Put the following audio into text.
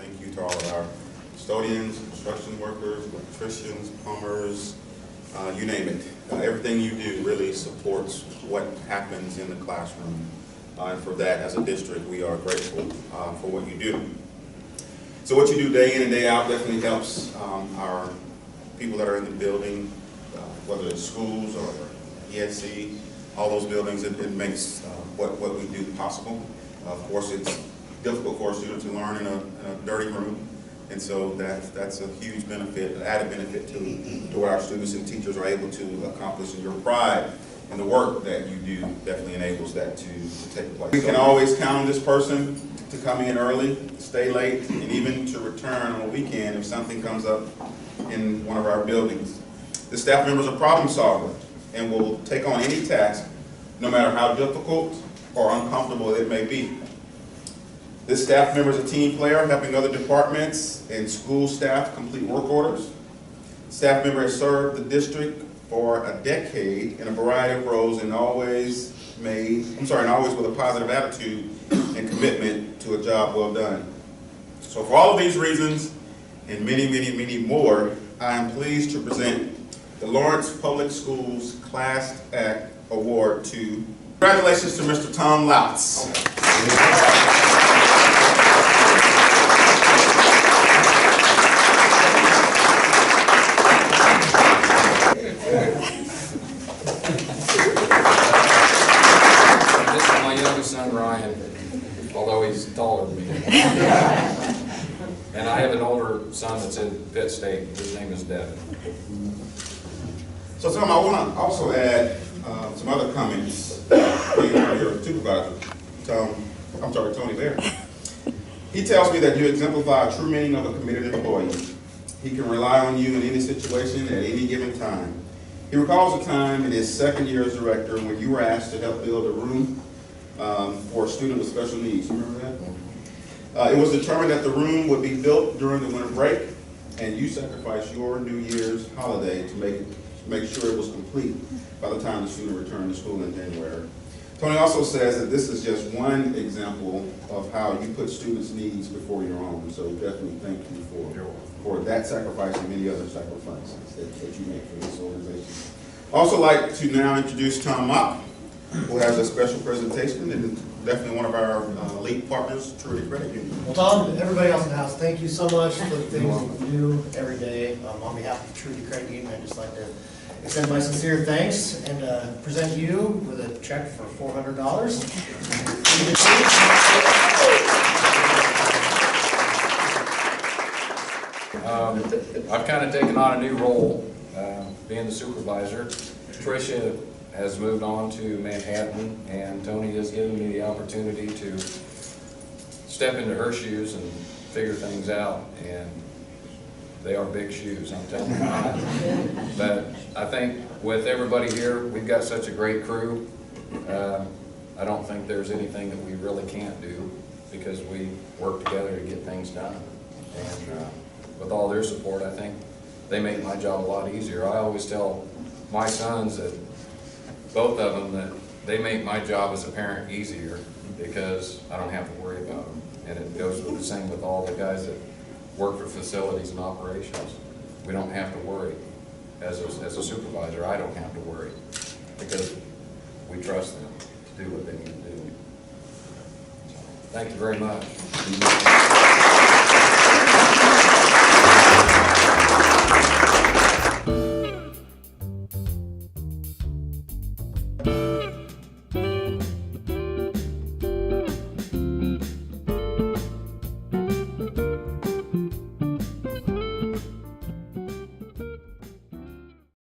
Thank you to all of our custodians, construction workers, electricians, plumbers, you name it. Everything you do really supports what happens in the classroom. And for that, as a district, we are grateful for what you do. So what you do day in and day out definitely helps our people that are in the building, whether it's schools or ESC, all those buildings. It makes what we do possible. Of course, it's difficult for a student to learn in a dirty room, and so that's a huge benefit, an added benefit to what our students and teachers are able to accomplish. And your pride in the work that you do definitely enables that to take place. We can always count on this person to come in early, stay late, and even to return on a weekend if something comes up in one of our buildings. The staff member is a problem solver and will take on any task, no matter how difficult or uncomfortable it may be. This staff member is a team player, helping other departments and school staff complete work orders. Staff member has served the district for a decade in a variety of roles and always with a positive attitude and commitment to a job well done. So for all of these reasons and many, many, many more, I am pleased to present the Lawrence Public Schools Class Act Award to, congratulations to Mr. Tom Lauts. This is my youngest son, Ryan, although he's taller than me. And I have an older son that's in Pitt State. His name is Devin. So Tom, I want to also add some other comments from your supervisor, Tony Bear. He tells me that you exemplify a true meaning of a committed employee. He can rely on you in any situation at any given time. He recalls a time in his second year as director when you were asked to help build a room for a student with special needs. You remember that? It was determined that the room would be built during the winter break, and you sacrificed your New Year's holiday to make sure it was complete by the time the student returned to school in January. Tony also says that this is just one example of how you put students' needs before your own. So definitely thank you for that sacrifice and many other sacrifices that you make for this organization. I'd also like to now introduce Tom Lauts, who has a special presentation and definitely one of our elite partners, Truity Credit Union. Well, Tom, and everybody else in the house, thank you so much for the things that you do every day. On behalf of Truity Credit Union, I'd just like to extend my sincere thanks and present you with a check for $400. I've kind of taken on a new role, being the supervisor. Tricia has moved on to Manhattan, and Tony has given me the opportunity to step into her shoes and figure things out, and they are big shoes, I'm telling you. But I think with everybody here, we've got such a great crew. I don't think there's anything that we really can't do because we work together to get things done. And with all their support, I think they make my job a lot easier. I always tell my sons that, both of them, that they make my job as a parent easier because I don't have to worry about them. And it goes with the same with all the guys that work for facilities and operations. We don't have to worry. As a supervisor, I don't have to worry because we trust them to do what they need to do. So, thank you very much.